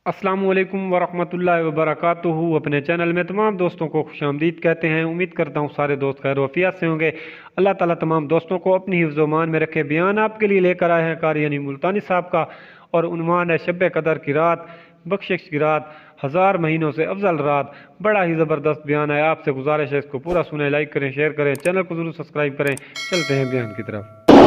السلام علیکم ورحمۃ اللہ وبرکاتہ۔ اپنے چینل میں تمام دوستوں کو خوش آمدید کہتے ہیں۔ امید کرتا ہوں سارے دوست خیر و عافیت سے ہوں گے۔ اللہ تعالیٰ تمام دوستوں کو اپنی حفظ و امان میں رکھے۔ بیان آپ کے لیے لے کر آئے ہیں قاری یعنی ملتانی صاحب کا، اور عنوان ہے شب قدر کی رات، بخشش کی رات، 1000 مہینوں سے افضل رات۔ بڑا ہی زبردست بیان ہے، آپ سے گزارش ہے اس کو پورا سنیں، لائک کریں، شیئر کریں، چینل کو ضرور سبسکرائب کریں۔ چلتے ہیں بیان کی طرف۔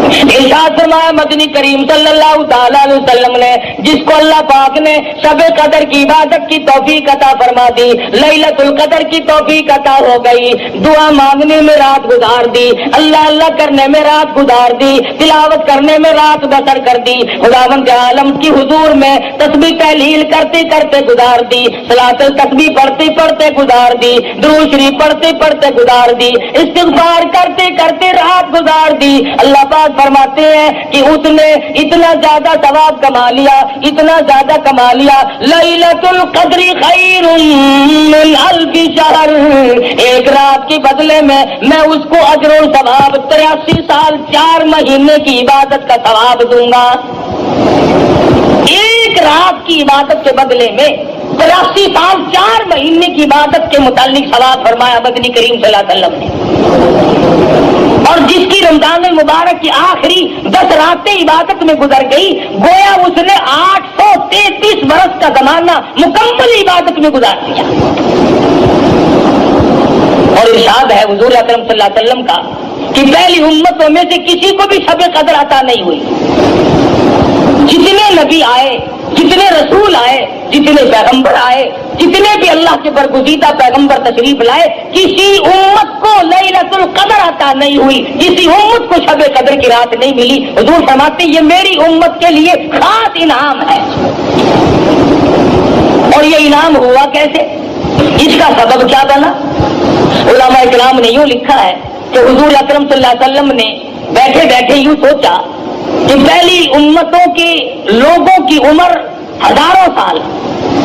ارشاد فرمایا مدنی کریم صلی اللہ تعالی علیہ وسلم نے، جس کو اللہ پاک نے شب قدر کی عبادت کی توفیق عطا فرما دی، لیلۃ القدر کی توفیق عطا ہو گئی، دعا مانگنے میں رات گزار دی، اللہ اللہ کرنے میں رات گزار دی، تلاوت کرنے میں رات بسر کر دی، خداوند عالم کی حضور میں تسبیح تحلیل کرتے کرتے گزار دی، صلاۃ التسبیح پڑھتے پڑھتے گزار دی، درود شریف پڑھتے پڑھتے گزار دی، استغفار کرتے کرتے رات گزار دی۔ اللہ پاک فرماتے ہیں کہ اس نے اتنا زیادہ ثواب کما لیا، اتنا زیادہ کما لیا، لیلۃ القدر خیر من الف شہر، ایک رات کے بدلے میں اس کو اجر و ثواب 83 سال 4 مہینے کی عبادت کا ثواب دوں گا۔ ایک رات کی عبادت کے بدلے میں 83 سال 4 مہینے کی عبادت کے متعلق ثواب فرمایا مدنی کریم صلی اللہ علیہ وسلم نے۔ اور جس کی رمضان المبارک کی آخری 10 راتیں عبادت میں گزر گئی، گویا اس نے 833 برس کا زمانہ مکمل عبادت میں گزار دیا۔ اور ارشاد ہے حضور اکرم صلی اللہ علیہ وسلم کا کہ پہلی امتوں میں سے کسی کو بھی شب قدر عطا نہیں ہوئی۔ جتنے نبی آئے، جتنے رسول آئے، جتنے پیغمبر آئے، جتنے بھی اللہ کے برگزیدہ پیغمبر تشریف لائے، کسی امت کو لیلۃ القدر عطا نہیں ہوئی، کسی امت کو شب قدر کی رات نہیں ملی۔ حضور فرماتے ہیں یہ میری امت کے لیے خاص انعام ہے۔ اور یہ انعام ہوا کیسے؟ اس کا سبب کیا بنا؟ علماء اکرام نے یوں لکھا ہے کہ حضور اکرم صلی اللہ علیہ وسلم نے بیٹھے بیٹھے یوں سوچا کہ پہلی امتوں کے لوگوں کی عمر ہزاروں سال،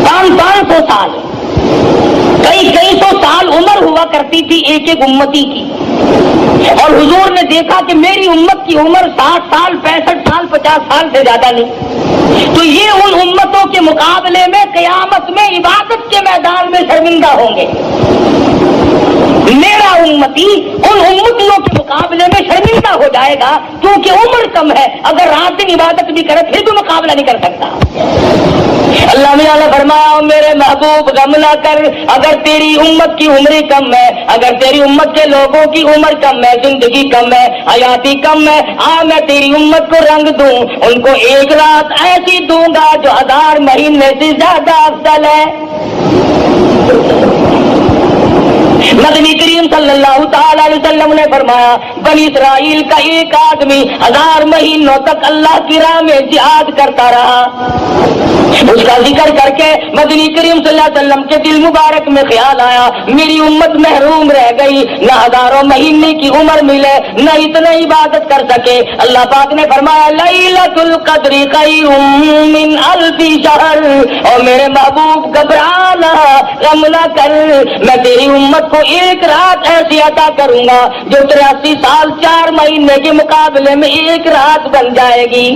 500 سال، کئی سو سال عمر ہوا کرتی تھی ایک ایک امتی کی، اور حضور نے دیکھا کہ میری امت کی عمر 60 سال، 65 سال، 50 سال سے زیادہ نہیں، تو یہ ان امتوں کے مقابلے میں قیامت میں عبادت کے میدان میں شرمندہ ہوں گے۔ میرا امتی ان امتیوں کے مقابلے میں شرمندہ ہو جائے گا کیونکہ عمر کم ہے، اگر رات دن عبادت بھی کرے پھر بھی مقابلہ نہیں کر سکتا۔ اللہ میاں نے فرمایا میرے محبوب غم نہ کر، اگر تیری امت کی عمر کم ہے، اگر تیری امت کے لوگوں کی عمر کم ہے، زندگی کم ہے، حیاتی کم ہے، میں تیری امت کو رنگ دوں، ان کو ایک رات ایسی دوں گا جو 1000 مہینے سے زیادہ افضل ہے۔ مدنی کریم صلی اللہ تعالی علیہ وسلم نے فرمایا بنی اسرائیل کا ایک آدمی 1000 مہینوں تک اللہ کی راہ میں جہاد کرتا رہا۔ اس کا ذکر کر کے مدنی کریم صلی اللہ علیہ وسلم کے دل مبارک میں خیال آیا میری امت محروم رہ گئی، نہ 1000 مہینے کی عمر ملے، نہ اتنا عبادت کر سکے۔ اللہ پاک نے فرمایا لیلۃ القدر خیر من الف شہر، اور میرے محبوب گھبرانا، غم نہ کر، میں تیری امت کو ایک رات ایسی عطا کروں گا جو 83 سال 4 مہینے کے مقابلے میں ایک رات بن جائے گی۔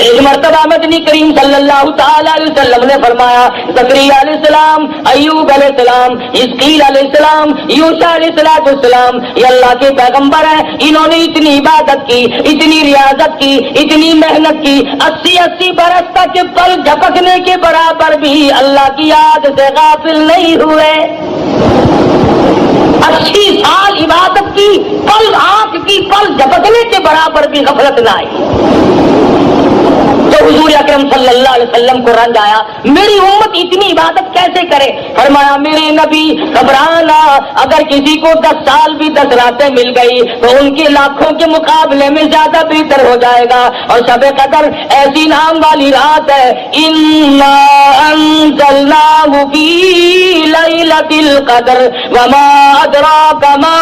ایک مرتبہ مدنی کریم صلی اللہ تعالی علیہ وسلم نے فرمایا زکریا علیہ السلام، ایوب علیہ السلام، حزقیل علیہ السلام، یوشع علیہ السلام، یہ اللہ کے پیغمبر ہیں، انہوں نے اتنی عبادت کی، اتنی ریاضت کی، اتنی محنت کی، 80 برس تک پل جھپکنے کے برابر بھی اللہ کی یاد سے غافل نہیں ہوئے۔ 80 سال عبادت کی، پل آنکھ کی پل جھپکنے کے برابر بھی غفلت نہ آئی۔ تو حضور اکرم صلی اللہ علیہ وسلم کو رنج آیا میری امت اتنی عبادت کیسے کرے؟ فرمایا میرے نبی گھبرانا، اگر کسی کو 10 سال بھی 10 راتیں مل گئی تو ان کے لاکھوں کے مقابلے میں زیادہ بہتر ہو جائے گا۔ اور شب قدر ایسی نام والی رات ہے، انا انزلناہ فی لیلۃ القدر وما ادراک ما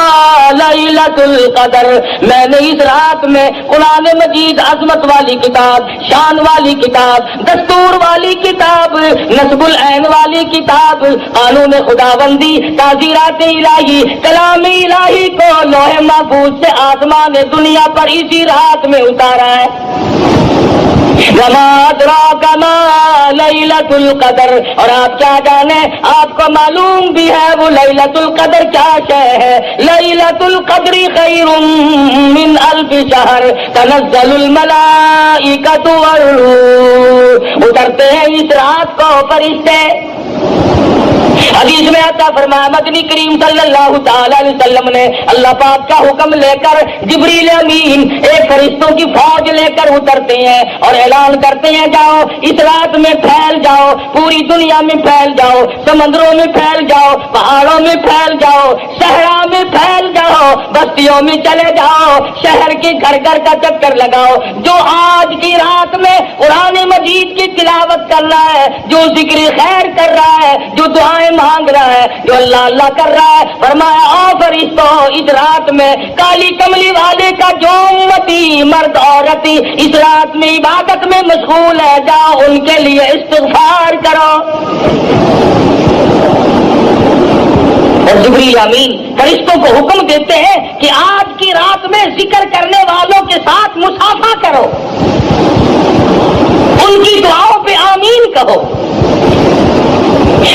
لیلۃ القدر، میں نے اس رات میں قرآن مجید عظمت والی کتاب، شان والی کتاب، دستور والی کتاب، نصب العین والی کتاب، قانون خداوندی، تعزیرات الہی، کلام الہی کو لوح محفوظ سے آسمان دنیا پر اسی رات میں اتارا ہے۔ وما أدراك ما ليلة القدر، اور آپ کیا جانے، آپ کو معلوم بھی ہے وہ لیلۃ القدر کیا شے ہے۔ لیلۃ القدر خیر من الف شہر تنزل الملائکۃ والروح، اترتے ہیں اس رات کو فرشتے۔ حدیث میں آتا فرمایا مدنی کریم صلی اللہ تعالی علیہ وسلم نے اللہ پاک کا حکم لے کر جبریل امین ایک فرشتوں کی فوج لے کر اترتے ہیں اور اعلان کرتے ہیں جاؤ اس رات میں پھیل جاؤ، پوری دنیا میں پھیل جاؤ، سمندروں میں پھیل جاؤ، پہاڑوں میں پھیل جاؤ، صحرا میں پھیل جاؤ، بستیوں میں چلے جاؤ، شہر کے گھر گھر کا چکر لگاؤ۔ جو آج کی رات میں قرآن مجید کی تلاوت کر رہا ہے، جو ذکر خیر کر رہا ہے، جو دعائیں مانگ رہا ہے، جو اللہ اللہ کر رہا ہے، فرمایا او فرشتوں اس رات میں کالی کملی والے کا جو امتی مرد عورت اس رات میں عبادت میں مشغول ہے، جاؤ ان کے لیے استغفار کرو۔ اور جبریل امین فرشتوں کو حکم دیتے ہیں کہ آج کی رات میں ذکر کرنے والوں کے ساتھ مصافحہ کرو، ان کی دعاؤں پہ آمین کہو۔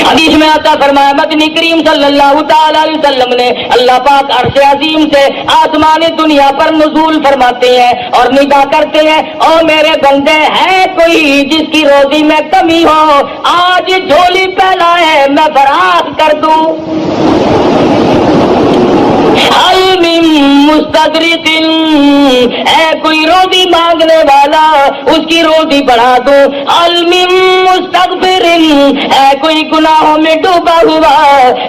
حدیث میں آتا فرمایا مدنی کریم صلی اللہ تعالی علیہ وسلم نے اللہ پاک عرش عظیم سے آسمان دنیا پر نزول فرماتے ہیں اور ندا کرتے ہیں، او میرے بندے ہے کوئی جس کی روزی میں کمی ہو، آج جھولی پھیلائے میں فراخ کر دوں۔ حل من مستدرک، اے کوئی روزی مانگنے والا اس کی روزی بڑھا دو۔ حل من مستغفر، اے کوئی گناہوں میں ڈوبا ہوا،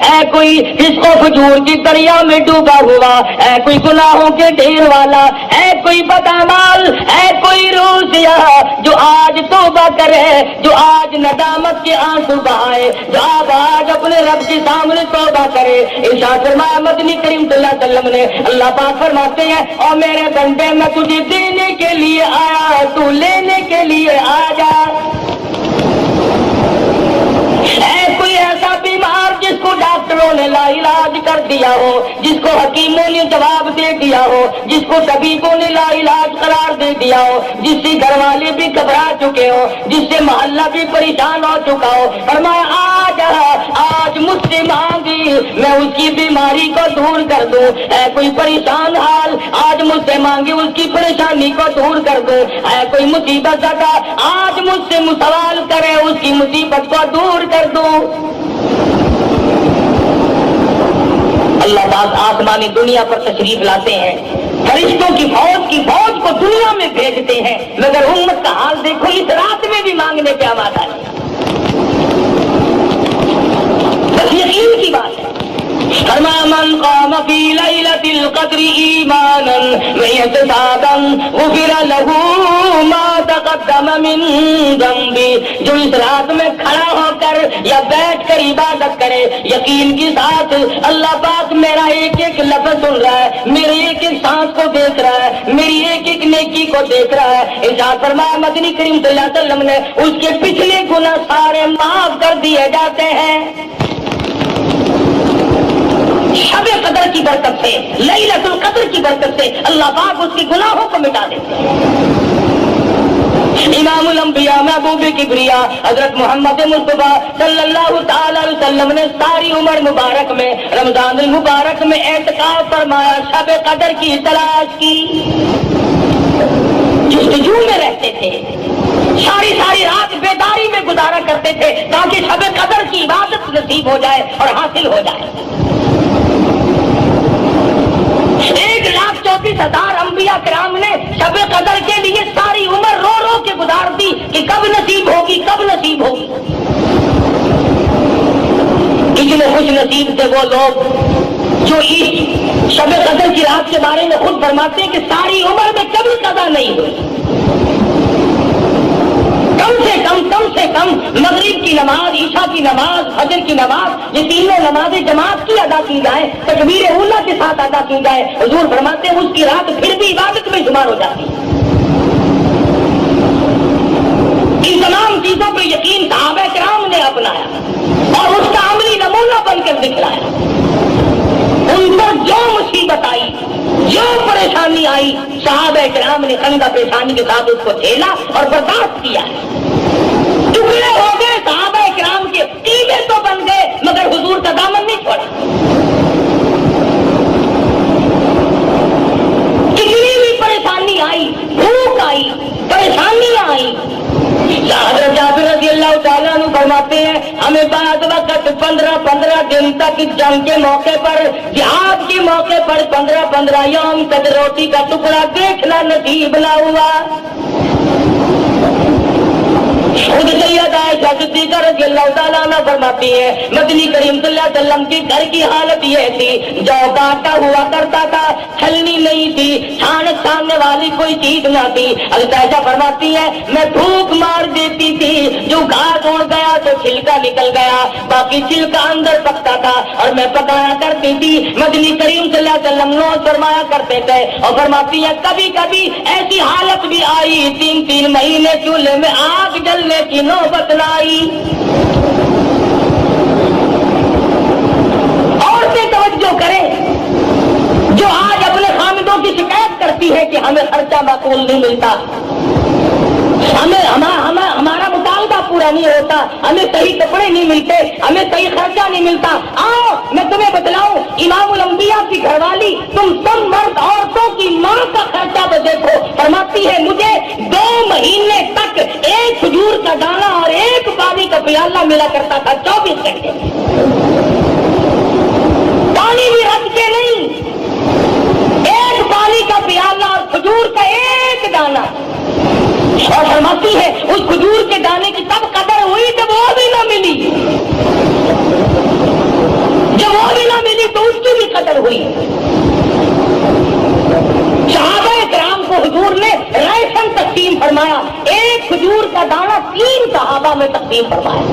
اے کوئی فسق و فجور کی دریا میں ڈوبا ہوا، اے کوئی گناہوں کے ڈھیر والا، اے کوئی بدعمال، اے کوئی روح سیاہ جو آج توبہ کرے، جو آج ندامت کے آنسو بہائے، جو آج اپنے رب کے سامنے توبہ کرے۔ ارشاد فرمایا مدنی کریم صلی اللہ علیہ وسلم نے اللہ پاک فرماتے ہیں اور میرے بندے میں تجھے دینے کے لیے آیا، تو لینے کے لیے آ جا۔ اے کوئی ایسا بیمار جس کو ڈاکٹروں نے لا علاج کر دیا ہو، جس کو حکیموں نے جواب دے دیا ہو، جس کو طبیبوں نے لا علاج قرار دے دیا ہو، جس سے گھر والے بھی گھبرا چکے ہو، جس سے محلہ بھی پریشان ہو چکا ہو، فرمایا آج مجھ سے مانگی میں اس کی بیماری کو دور کر دوں۔ اے کوئی پریشان حال آج مجھ سے مانگی اس کی پریشانی کو دور کر دوں۔ اے کوئی مصیبت زدہ آج مجھ سے سوال کرے اس کی مصیبت کو دور کر دوں۔ اللہ پاک آسمانی دنیا پر تشریف لاتے ہیں، فرشتوں کی فوج کو دنیا میں بھیجتے ہیں، مگر امت کا حال دیکھو اس رات میں بھی مانگنے پہ آمادہ ہے۔ بس یقین کی بات ہے۔ فرمایا من قام فی لیلۃ القدر ایمانا واحتسابا غفر له ما تقدم من ذنبہ، جو اس رات میں کھڑا ہو کر یا بیٹھ کر عبادت کرے یقین کے ساتھ، اللہ پاک میرا ایک ایک لفظ سن رہا ہے، میرے ایک ایک سانس کو دیکھ رہا ہے، میری ایک ایک نیکی کو دیکھ رہا ہے۔ ارشاد فرمایا مدنی کریم صلی اللہ علیہ وسلم نے اس کے پچھلے گناہ سارے معاف کر دیے جاتے ہیں۔ شب قدر کی برکت سے، لیلۃ القدر کی برکت سے اللہ پاک اس کے گناہوں کو مٹا دیتے ہیں۔ امام الانبیاء محبوب کبریا حضرت محمد مصطفیٰ صلی اللہ تعالی علیہ وسلم نے ساری عمر مبارک میں رمضان المبارک میں اعتکاف فرمایا، شب قدر کی تلاش کی، جستجو میں رہتے تھے، ساری رات بیداری میں گزارا کرتے تھے تاکہ شب قدر کی عبادت نصیب ہو جائے اور حاصل ہو جائے۔ 1,34,000 انبیاء کرام نے شب قدر کے لیے ساری عمر رو رو کے گزار دی کہ کب نصیب ہوگی، کب نصیب ہوگی۔ کتنے خوش نصیب تھے وہ لوگ جو اس شب قدر کی رات کے بارے میں خود فرماتے ہیں کہ ساری عمر میں کبھی قضا نہیں ہوئی۔ کم سے کم مغرب کی نماز، عشاء کی نماز، فجر کی نماز، یہ تینوں نمازیں جماعت کی ادا کی جائے، تکبیر اولیٰ کے ساتھ ادا کی جائے، حضور فرماتے ہیں اس کی رات پھر بھی عبادت میں شمار ہو جاتی ہے۔ ان تمام چیزوں پہ یقین صحابہ کرام نے اپنایا اور اس کا عملی نمونہ بن کر دکھلایا۔ ان پر جو مصیبت آئی، جو پریشانی آئی، صحابہ کرام کرام نے خندہ پیشانی کے ساتھ اس کو جھیلا اور برداشت کیا. ٹکڑے ہو گئے صحابہ کرام کے, ٹیبے تو بن گئے مگر حضور کا دامن نہیں چھوڑا. کتنی بھی پریشانی آئی, بھوک آئی, پریشانیاں آئی, حضرت جابر رضی اللہ تعالیٰ عنہ فرماتے ہیں ہمیں بعد وقت 15 دن تک جنگ کے موقع پر, جہاد کے موقع پر 15 یوم تک روٹی کا ٹکڑا دیکھنا نصیب نہ ہوا. خود سیدہ عائشہ صدیقہ رضی اللہ تعالیٰ عنہ فرماتی ہے مدنی کریم صلی اللہ علیہ وسلم کے گھر کی حالت یہ تھی, جو کاٹا ہوا کرتا تھا, چھلنی نہیں تھی, چھاننے والی کوئی چیز نہ تھی. حضرت عائشہ فرماتی ہے میں پھونک مار دیتی تھی, جو گھاس اڑ گیا تو چھلکا نکل گیا, باقی چھلکا اندر پکتا تھا اور میں پکایا کرتی تھی. مدنی کریم صلی اللہ علیہ وسلم نوش فرمایا کرتے تھے اور فرماتی ہے کبھی کبھی ایسی حالت بھی آئی 3 مہینے چولہے میں آگ جلنے کی نوبت نہ آئی. عورتیں توجہ کریں جو آج اپنے خامدوں کی شکایت کرتی ہے کہ ہمیں خرچہ معقول نہیں ملتا, ہمارا مطالبہ پورا نہیں ہوتا, ہمیں صحیح کپڑے نہیں ملتے, ہمیں صحیح خرچہ نہیں ملتا. آؤ میں تمہیں بتلاؤں, امام الانبیاء کی گھر والی تم سب مرد عورتوں کی ماں کا خرچہ تو دیکھو. فرماتی ہے مجھے 2 مہینے تک ایک کھجور کا دانہ اور ایک پانی کا پیالہ ملا کرتا تھا 24 گھنٹے میں, پانی بھی رکھ کے نہیں, ایک پانی کا پیالہ اور کھجور کا ایک دانہ. اور فرماتی ہے اس کھجور کے دانے کی تب قدر ہوئی جب وہ بھی نہ ملی, جب وہ بھی نہ ملی تو اس کی بھی قدر ہوئی. صحابہ کرام کو حضور نے راشن تقسیم فرمایا, ایک کھجور کا دانہ 3 صحابہ میں تقسیم فرمایا.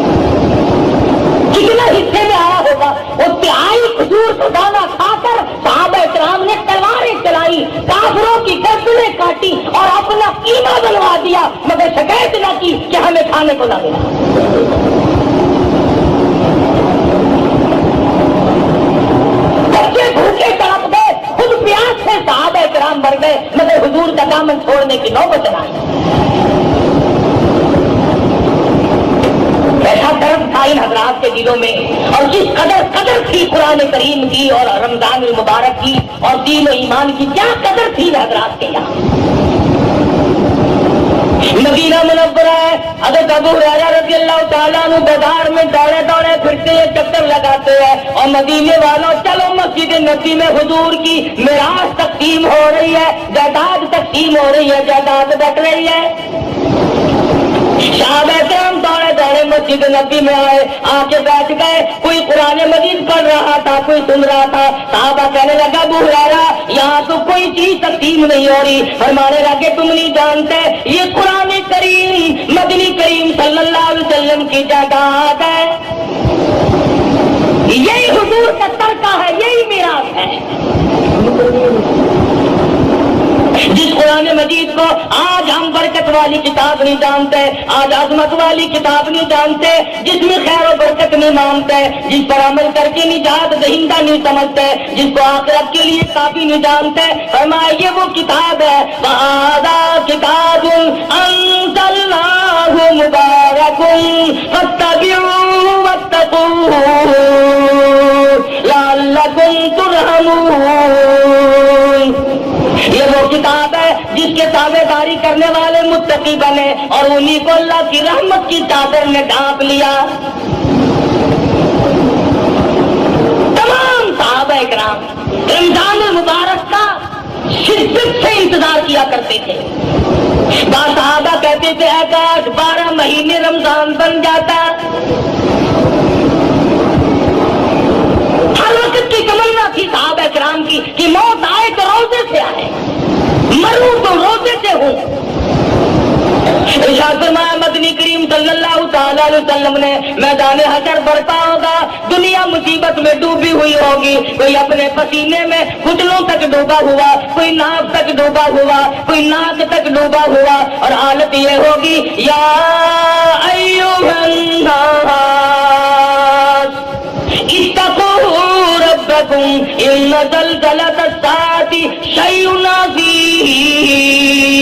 کتنا حصے میں آیا ہوگا, وہ 3 کھجور کا دانہ کھا کر صحابہ کرام نے تلواریں چلائی, کافروں کی گردنیں کاٹی اور اپنا قیمہ بنوا دیا, مگر شکایت نہ کی کہ ہمیں کھانے کو نہ ملا. بچے بھوکے تڑپ گئے, خود پیاس سے صحابہ کرام مر گئے, مگر حضور کا دامن چھوڑنے کی نوبت نہ آئی. ایسا درد تھا ان حضرات کے دلوں میں, اور جس قدر تھی قرآن کریم کی اور رمضان المبارک کی اور دین و ایمان کی, کیا قدر تھی ان حضرات کے یہاں. مدینہ منورہ ہے, حضرت ابو ہریرہ رضی اللہ تعالیٰ عنہ بازار میں دوڑے پھرتے ہیں, چکر لگاتے ہیں اور مدینے والوں چلو مسجد نبی میں حضور کی میراث تقسیم ہو رہی ہے, جائیداد تقسیم ہو رہی ہے, جائیداد بٹ رہی ہے. صحابہ کرام دوڑے مسجد نبی میں آئے, آ کے بیٹھ گئے. کوئی قرآن مجید پڑھ رہا تھا, کوئی سن رہا تھا. صحابہ کہنے لگا ابو ہریرہ یہاں تو کوئی چیز تقسیم نہیں ہو رہی. فرمانے لگے تم نہیں جانتے یہ قرآن کریم مدنی کریم صلی اللہ علیہ وسلم کی جائیداد ہے, یہی حضور کا ترکہ ہے, یہی میراث ہے. جس قرآن مجید کو آج ہم برکت والی کتاب نہیں جانتے, آج عظمت والی کتاب نہیں جانتے, جس میں خیر و برکت نہیں مانتے, جس پر عمل کر کے نجات دہندہ نہیں سمجھتے, جس کو آخرت کے لیے کافی نہیں جانتے, فرمایا یہ وہ کتاب ہے وَهَذَا کِتَابٌ أَنزَلْنَاهُ مُبَارَكٌ فَاتَّبِعُوهُ وَاتَّقُوهُ لَعَلَّكُمْ تُرْحَمُونَ. یہ وہ کتاب ہے جس کے تابع داری کرنے والے متقی بنے اور انہی کو اللہ کی رحمت کی چادر نے ڈھانپ لیا. تمام صحابہ کرام رمضان المبارک کا شدت سے انتظار کیا کرتے تھے. بعض صحابہ کہتے تھے اے کاش 12 مہینے رمضان بن جاتا. ہر وقت کی تمنا تھی صحابہ کرام کی کہ موت آئے تو روزے سے آئے, مروں تو روزے سے ہوں. ارشاد فرمایا مدنی کریم صلی اللہ تعالی علیہ وسلم نے میدان حشر برپا ہوگا, دنیا مصیبت میں ڈوبی ہوئی ہوگی, کوئی اپنے پسینے میں گھٹنوں تک ڈوبا ہوا, کوئی ناک تک ڈوبا ہوا, کوئی ناک تک ڈوبا ہوا, اور حالت یہ ہوگی یا ایھا الناس اتقوا ربکم ان زلزلۃ الساعۃ شیء عظیم.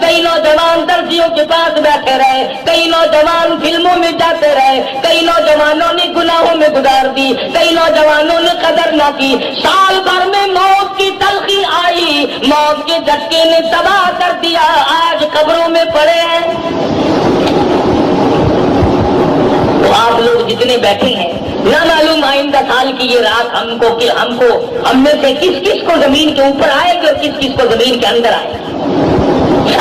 کئی نوجوان درزیوں کے پاس بیٹھے رہے، کئی نوجوان فلموں میں جاتے رہے، کئی نوجوانوں نے گناہوں میں گزار دی، کئی نوجوانوں نے قدر نہ کی۔ سال بھر میں موت کی تلخی آئی، موت کے جھٹکے نے تباہ کر دیا، آج قبروں میں پڑے ہیں۔ تو آپ لوگ جتنے بیٹھے ہیں، نہ معلوم آئندہ سال کی یہ رات ہم میں سے کس کس کو زمین کے اوپر آئے گی اور کس کس کو زمین کے اندر آئے گی۔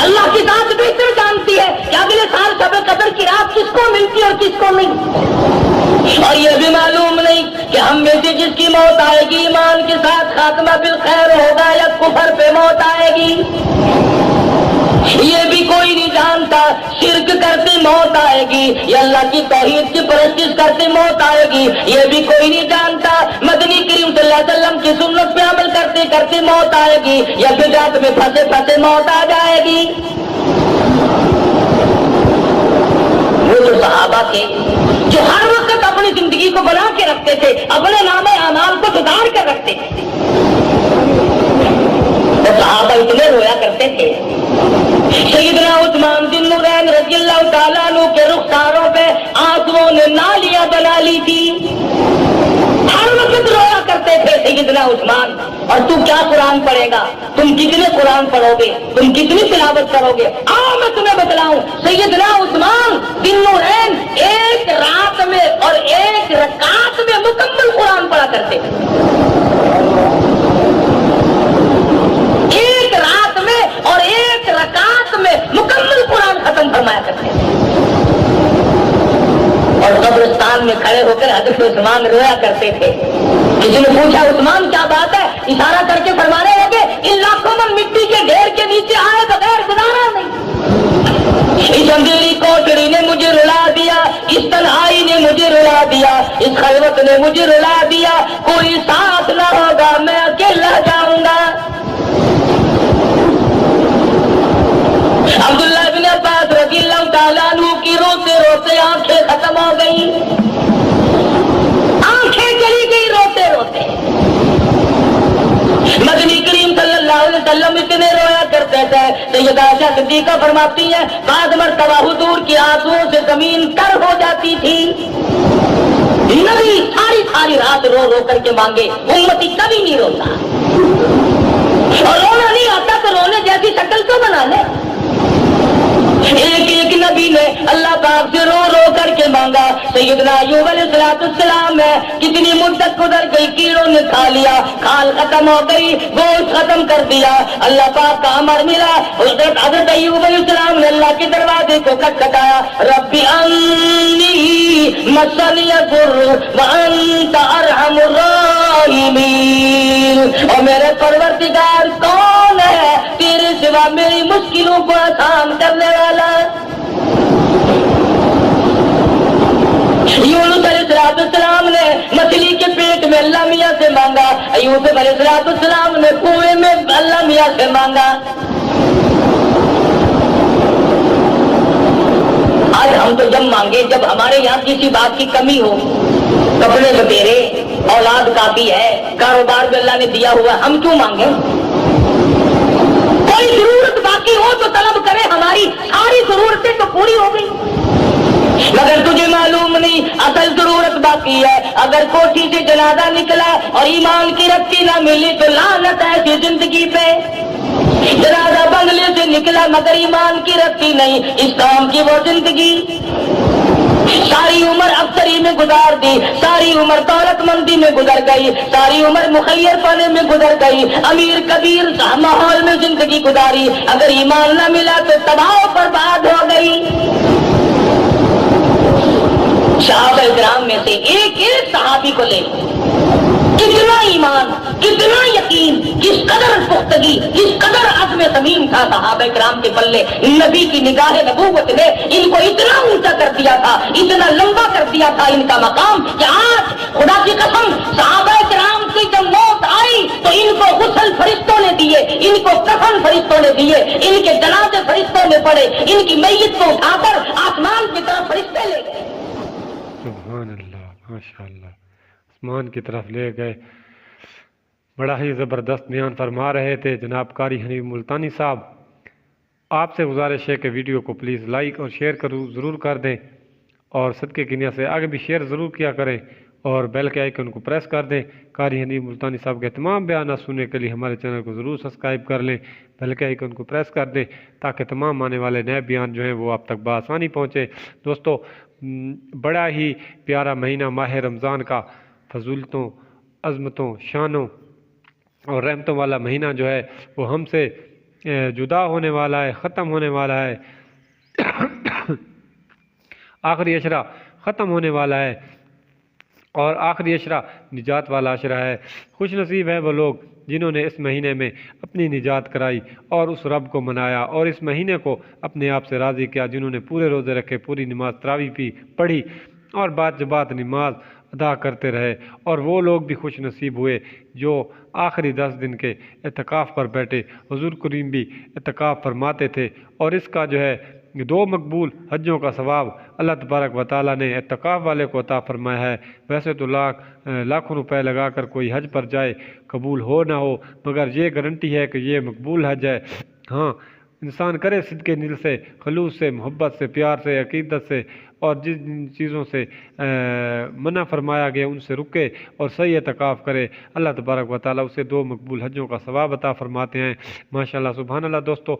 اللہ کی ذات بہتر جانتی ہے کہ اگلے سال شب قدر کی رات کس کو ملتی اور کس کو نہیں، اور یہ بھی معلوم نہیں کہ ہم میں سے جس کی موت آئے گی ایمان کے ساتھ خاتمہ بالخیر ہوگا یا کفر پہ موت آئے گی، یہ بھی کوئی نہیں جانتا۔ شرک کرتے موت آئے گی یا اللہ کی توحید کی پرستش کرتے موت آئے گی، یہ بھی کوئی نہیں جانتا۔ مدنی کریم صلی اللہ علیہ وسلم کی سنت پہ عمل کرتے کرتے موت آئے گی یا بدعت میں پھنسے پھنسے موت آ جائے گی۔ وہ جو صحابہ تھے جو ہر وقت اپنی زندگی کو بنا کے رکھتے تھے، اپنے نام اعمال کو سدھار کر رکھتے تھے، وہ صحابہ اتنے رویا کرتے تھے۔ سیدنا عثمان ذی النورین رضی اللہ تعالیٰ عنہ کے رخساروں پہ آنسوؤں نے نالیاں بنا لی تھی، ہر وقت رویا کرتے تھے سیدنا عثمان۔ اور تو کیا قرآن پڑھے گا، تم کتنے قرآن پڑھو گے، تم کتنی تلاوت کرو گے؟ آؤ میں تمہیں بتلاؤں، سیدنا عثمان ذی النورین ایک رات میں اور ایک رکعت میں مکمل قرآن پڑھا کرتے تھے، ایک رات میں اور ایک رکعت میں مکمل قرآن ختم فرمایا کرتے تھے۔ اور قبرستان میں کھڑے ہو کر حضرت عثمان رویا کرتے تھے۔ کسی نے پوچھا عثمان کیا بات ہے، اشارہ کر کے فرمانے لگے ان لاکھوں من مٹی کے ڈھیر کے نیچے آئے بغیر گزارا نہیں، اس اندھیری کوٹڑی نے مجھے رلا دیا، اس تنہائی نے مجھے رلا دیا، اس خلوت نے مجھے رلا دیا، کوئی ساتھ نہ ہوگا میں اکیلا جاؤں گا۔ عبداللہ بن عباس رضی اللہ تعالیٰ عنہ کی روتے روتے آنکھیں ختم ہو گئی، آنکھیں چلی گئی روتے روتے۔ مدنی کریم صلی اللہ علیہ وسلم اتنے رویا کرتے تھے، سیدہ عائشہ صدیقہ فرماتی ہیں بعض مرتبہ حضور کی آنسوؤں سے زمین تر ہو جاتی تھی، نبی ساری رات رو رو کر کے مانگے، امتی کبھی نہیں روتا، اور رونا نہیں آتا تو رونے جیسی شکل تو بنا لے۔ ایک ایک نبی نے اللہ پاک سے رو رو کر کے مانگا۔ سیدنا ایوب علیہ السلام ہے، کتنی مدت گزر گئی، کیڑوں نے کھا لیا، کھال ختم ہو گئی، گوشت ختم کر دیا، اللہ پاک کا امر ملا، حضرت ایوب علیہ السلام نے اللہ کے دروازے کو کھٹکھٹایا، رب انی مسنی الضر وانت ارحم الراحمین، اور میرے پروردگار کون ہے تیرے سوا میری مشکلوں کو آسان کرنے والا۔ یونس علیہ السلام نے مچھلی کے پیٹ میں اللہ میاں سے مانگا، یوسف علیہ السلام نے کنویں میں اللہ میاں سے مانگا۔ آج ہم تو جب مانگے جب ہمارے یہاں کسی بات کی کمی ہو، کپڑے بتیرے، اولاد کافی ہے، کاروبار بھی اللہ نے دیا ہوا، ہم کیوں مانگے؟ کوئی ضرورت باقی ہو تو طلب کرے، ہماری ساری ضرورتیں تو پوری ہو گئی، مگر تجھے معلوم نہیں اصل ضرورت باقی ہے۔ اگر کوٹھی سے جنازہ نکلا اور ایمان کی رتی نہ ملی تو لعنت ہے ایسی زندگی پہ، جنازہ بنگلے سے نکلا مگر ایمان کی رتی نہیں، اس کام کی وہ زندگی، ساری عمر افسری میں گزار دی، ساری عمر دولت مندی میں گزر گئی، ساری عمر مخیر پانے میں گزر گئی، امیر کبیر ماحول میں زندگی گزاری، اگر ایمان نہ ملا تو تباہ و برباد ہو گئی۔ صحابہ کرام میں سے ایک ایک صحابی کو لے، کتنا ایمان، کتنا یقین، کس قدر پختگی، کس قدر عزم صمیم تھا صحابہ کرام کے پلے۔ نبی کی نگاہ نبوت نے ان کو اتنا اونچا کر دیا تھا، اتنا لمبا کر دیا تھا ان کا مقام کہ آج خدا کی قسم صحابہ کرام کی جب موت آئی تو ان کو غسل فرشتوں نے دیے، ان کو کفن فرشتوں نے دیے، ان کے جنازے فرشتوں نے پڑے، ان کی میت کو اٹھا کر آسمان کی طرف فرشتے لے گئے۔ سبحان اللہ، ماشاء اللہ، آسمان کی طرف لے گئے۔ بڑا ہی زبردست بیان فرما رہے تھے جناب قاری حنیف ملتانی صاحب۔ آپ سے گزارش ہے کہ ویڈیو کو پلیز لائک اور شیئر ضرور کر دیں، اور صدقے کی نیت سے آگے بھی شیئر ضرور کیا کریں، اور بیل کے آئیکن کو پریس کر دیں۔ قاری حنیف ملتانی صاحب کے تمام بیانات سننے کے لیے ہمارے چینل کو ضرور سبسکرائب کر لیں، بیل کے آئیکن کو پریس کر دیں تاکہ تمام آنے والے نئے بیان جو ہیں وہ آپ تک بآسانی پہنچے۔ دوستو، بڑا ہی پیارا مہینہ ماہ رمضان کا فضیلتوں، عظمتوں، شانوں اور رحمتوں والا مہینہ جو ہے وہ ہم سے جدا ہونے والا ہے، ختم ہونے والا ہے۔ آخری عشرہ ختم ہونے والا ہے، اور آخری عشرہ نجات والا عشرہ ہے۔ خوش نصیب ہیں وہ لوگ جنہوں نے اس مہینے میں اپنی نجات کرائی اور اس رب کو منایا، اور اس مہینے کو اپنے آپ سے راضی کیا، جنہوں نے پورے روزے رکھے، پوری نماز تراویح پڑھی اور بات جبات نماز ادا کرتے رہے۔ اور وہ لوگ بھی خوش نصیب ہوئے جو آخری 10 دن کے اعتکاف پر بیٹھے۔ حضور کریم بھی اعتکاف فرماتے تھے، اور اس کا جو ہے 2 مقبول حجوں کا ثواب اللہ تبارک و تعالیٰ نے اعتکاف والے کو عطا فرمایا ہے۔ ویسے تو لاکھوں روپے لگا کر کوئی حج پر جائے، قبول ہو نہ ہو، مگر یہ گارنٹی ہے کہ یہ مقبول حج ہے۔ ہاں، انسان کرے صدقے دل سے، خلوص سے، محبت سے، پیار سے، عقیدت سے، اور جن چیزوں سے منع فرمایا گیا ان سے رکے اور صحیح اعتکاف کرے، اللہ تبارک و تعالیٰ اسے 2 مقبول حجوں کا ثواب عطا فرماتے ہیں۔ ماشاءاللہ، سبحان اللہ۔ دوستو،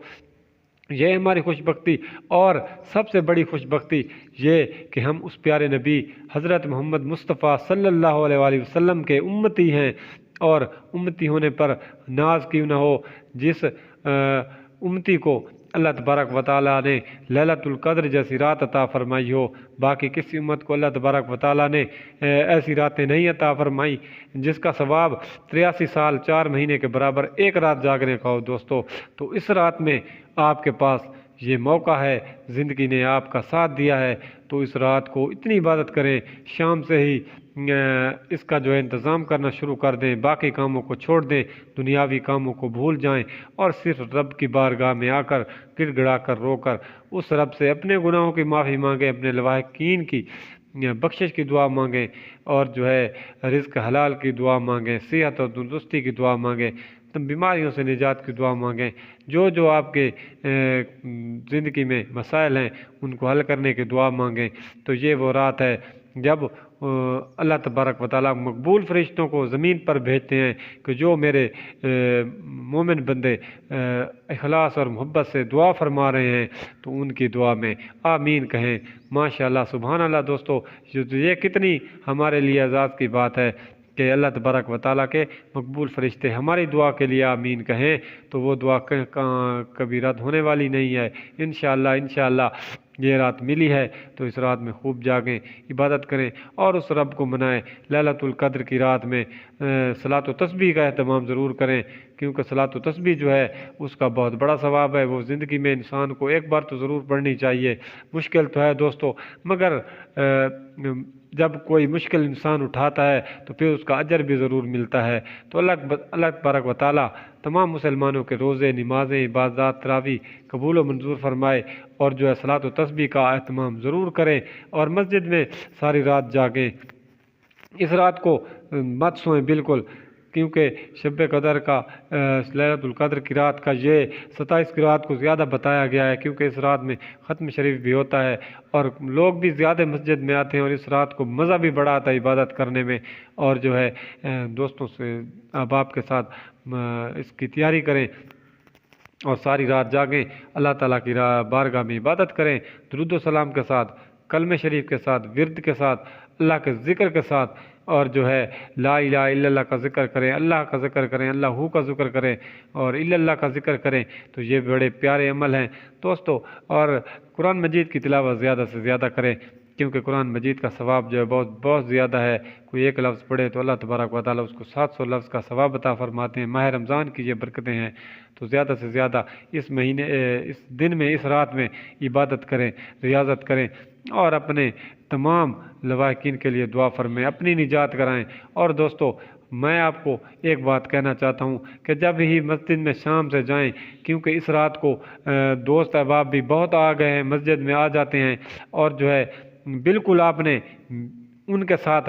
یہ ہماری خوش بختی، اور سب سے بڑی خوش بختی یہ کہ ہم اس پیارے نبی حضرت محمد مصطفیٰ صلی اللہ علیہ وآلہ وسلم کے امتی ہیں، اور امتی ہونے پر ناز کیوں نہ ہو۔ جس امتی کو اللہ تبارک و تعالیٰ نے لیلۃ القدر جیسی رات عطا فرمائی ہو، باقی کسی امت کو اللہ تبارک و تعالیٰ نے ایسی راتیں نہیں عطا فرمائی جس کا ثواب 83 سال 4 مہینے کے برابر ایک رات جاگنے کا ہو۔ دوستو، تو اس رات میں آپ کے پاس یہ موقع ہے، زندگی نے آپ کا ساتھ دیا ہے، تو اس رات کو اتنی عبادت کریں، شام سے ہی اس کا جو ہے انتظام کرنا شروع کر دیں، باقی کاموں کو چھوڑ دیں، دنیاوی کاموں کو بھول جائیں، اور صرف رب کی بارگاہ میں آ کر گڑ گڑا کر رو کر اس رب سے اپنے گناہوں کی معافی مانگیں، اپنے لواحقین کی بخشش کی دعا مانگیں، اور جو ہے رزق حلال کی دعا مانگیں، صحت اور تندرستی کی دعا مانگیں، بیماریوں سے نجات کی دعا مانگیں، جو آپ کے زندگی میں مسائل ہیں ان کو حل کرنے کی دعا مانگیں۔ تو یہ وہ رات ہے جب اللہ تبارک و تعالیٰ مقبول فرشتوں کو زمین پر بھیجتے ہیں کہ جو میرے مومن بندے اخلاص اور محبت سے دعا فرما رہے ہیں تو ان کی دعا میں آمین کہیں۔ ماشاءاللہ، سبحان اللہ۔ دوستو، یہ کتنی ہمارے لیے اعزاز کی بات ہے کہ اللہ تبارک و تعالیٰ کے مقبول فرشتے ہماری دعا کے لیے آمین کہیں، تو وہ دعا کبھی رد ہونے والی نہیں ہے۔ انشاءاللہ یہ رات ملی ہے تو اس رات میں خوب جاگیں، عبادت کریں اور اس رب کو منائیں۔ لیلۃ القدر کی رات میں صلاۃ و تسبیح کا اہتمام ضرور کریں، کیونکہ صلاۃ و تسبیح جو ہے اس کا بہت بڑا ثواب ہے۔ وہ زندگی میں انسان کو ایک بار تو ضرور پڑھنی چاہیے۔ مشکل تو ہے دوستو، مگر جب کوئی مشکل انسان اٹھاتا ہے تو پھر اس کا اجر بھی ضرور ملتا ہے۔ تو اللہ تبارک و تعالیٰ تمام مسلمانوں کے روزے، نمازیں، عبادات، تراویح قبول و منظور فرمائے، اور جو ہے صلاۃ و تسبیح کا اہتمام ضرور کریں، اور مسجد میں ساری رات جاگیں۔ اس رات کو مت سوئیں بالکل، کیونکہ شب قدر کا لیلۃ القدر کی رات کا یہ 27 کی رات کو زیادہ بتایا گیا ہے، کیونکہ اس رات میں ختم شریف بھی ہوتا ہے اور لوگ بھی زیادہ مسجد میں آتے ہیں، اور اس رات کو مزہ بھی بڑا آتا ہے عبادت کرنے میں۔ اور جو ہے دوستوں سے احباب کے ساتھ اس کی تیاری کریں اور ساری رات جاگیں، اللہ تعالیٰ کی بارگاہ میں عبادت کریں، درود و سلام کے ساتھ، کلمہ شریف کے ساتھ، ورد کے ساتھ، اللہ کے ذکر کے ساتھ، اور جو ہے لا الہ الا اللہ کا ذکر کریں، اللہ کا ذکر کریں، اللہ کا ذکر کریں، اور الا اللہ کا ذکر کریں۔ تو یہ بڑے پیارے عمل ہیں دوستو۔ اور قرآن مجید کی تلاوت زیادہ سے زیادہ کریں، کیونکہ قرآن مجید کا ثواب جو ہے بہت زیادہ ہے۔ کوئی ایک لفظ پڑھے تو اللہ تبارک و تعالیٰ اس کو 700 لفظ کا ثواب عطا فرماتے ہیں۔ ماہ رمضان کی یہ برکتیں ہیں، تو زیادہ سے زیادہ اس دن میں، اس رات میں عبادت کریں، ریاضت کریں، اور اپنے تمام لواحقین کے لیے دعا فرمائیں، اپنی نجات کرائیں۔ اور دوستو، میں آپ کو ایک بات کہنا چاہتا ہوں کہ جب ہی مسجد میں شام سے جائیں، کیونکہ اس رات کو دوست احباب بھی بہت آ گئے ہیں، مسجد میں آ جاتے ہیں، اور جو ہے بالکل آپ نے ان کے ساتھ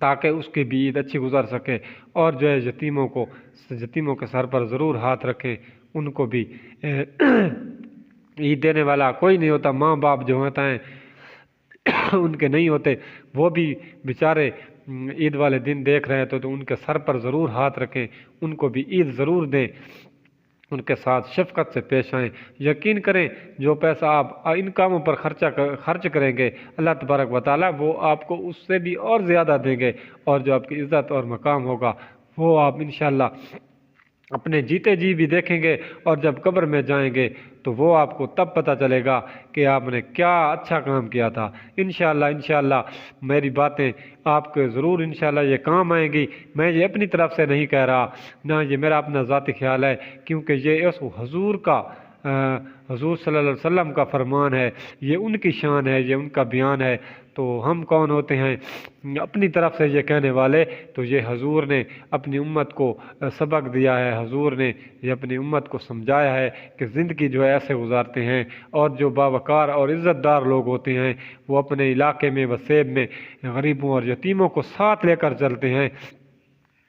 تاکہ اس کی بھی عید اچھی گزر سکے، اور جو ہے یتیموں کے سر پر ضرور ہاتھ رکھیں، ان کو بھی عید دینے والا کوئی نہیں ہوتا، ماں باپ جو ہوتا ہیں ان کے نہیں ہوتے، وہ بھی بیچارے عید والے دن دیکھ رہے تو ان کے سر پر ضرور ہاتھ رکھیں، ان کو بھی عید ضرور دیں، ان کے ساتھ شفقت سے پیش آئیں۔ یقین کریں جو پیسہ آپ ان کاموں پر خرچ کریں گے، اللہ تبارک و تعالیٰ وہ آپ کو اس سے بھی اور زیادہ دیں گے، اور جو آپ کی عزت اور مقام ہوگا وہ آپ انشاءاللہ اپنے جیتے جی بھی دیکھیں گے، اور جب قبر میں جائیں گے تو وہ آپ کو تب پتہ چلے گا کہ آپ نے کیا اچھا کام کیا تھا۔ انشاءاللہ میری باتیں آپ کے ضرور انشاءاللہ یہ کام آئیں گی، میں یہ اپنی طرف سے نہیں کہہ رہا، نہ یہ میرا اپنا ذاتی خیال ہے، کیونکہ یہ اس حضور صلی اللہ علیہ وسلم کا فرمان ہے، یہ ان کی شان ہے، یہ ان کا بیان ہے، تو ہم کون ہوتے ہیں اپنی طرف سے یہ کہنے والے؟ تو یہ حضور نے اپنی امت کو سبق دیا ہے، حضور نے یہ اپنی امت کو سمجھایا ہے کہ زندگی جو ہے ایسے گزارتے ہیں، اور جو باوقار اور عزت دار لوگ ہوتے ہیں وہ اپنے علاقے میں وسیب میں غریبوں اور یتیموں کو ساتھ لے کر چلتے ہیں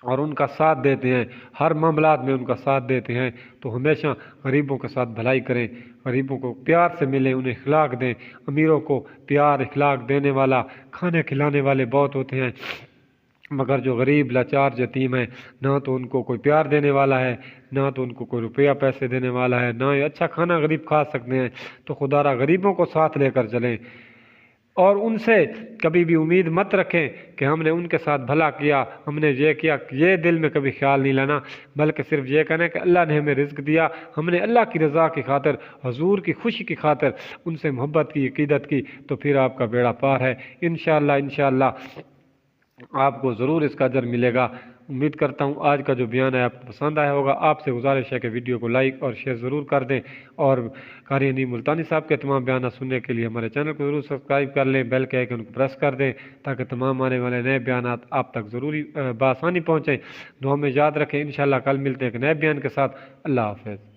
اور ان کا ساتھ دیتے ہیں، ہر معاملات میں ان کا ساتھ دیتے ہیں۔ تو ہمیشہ غریبوں کے ساتھ بھلائی کریں، غریبوں کو پیار سے ملیں، انہیں اخلاق دیں۔ امیروں کو پیار اخلاق دینے والا، کھانے کھلانے والے بہت ہوتے ہیں، مگر جو غریب لاچار یتیم ہیں نہ تو ان کو کوئی پیار دینے والا ہے، نہ تو ان کو کوئی روپیہ پیسے دینے والا ہے، نہ یہ اچھا کھانا غریب کھا سکتے ہیں۔ تو خدا را غریبوں کو ساتھ لے کر چلیں، اور ان سے کبھی بھی امید مت رکھیں کہ ہم نے ان کے ساتھ بھلا کیا، ہم نے یہ کیا، یہ دل میں کبھی خیال نہیں لانا، بلکہ صرف یہ کہنا کہ اللہ نے ہمیں رزق دیا، ہم نے اللہ کی رضا کی خاطر، حضور کی خوشی کی خاطر ان سے محبت کی، عقیدت کی، تو پھر آپ کا بیڑا پار ہے۔ انشاءاللہ آپ کو ضرور اس کا اجر ملے گا۔ امید کرتا ہوں آج کا جو بیان ہے آپ کو پسند آیا ہوگا۔ آپ سے گزارش ہے کہ ویڈیو کو لائک اور شیئر ضرور کر دیں، اور قاری حنیف ملتانی صاحب کے تمام بیانات سننے کے لیے ہمارے چینل کو ضرور سبسکرائب کر لیں، بیل کے آئیکن کو پریس کر دیں تاکہ تمام آنے والے نئے بیانات آپ تک ضروری بآسانی پہنچیں۔ دعا میں یاد رکھیں، انشاءاللہ کل ملتے ہیں ایک نئے بیان کے ساتھ۔ اللہ حافظ۔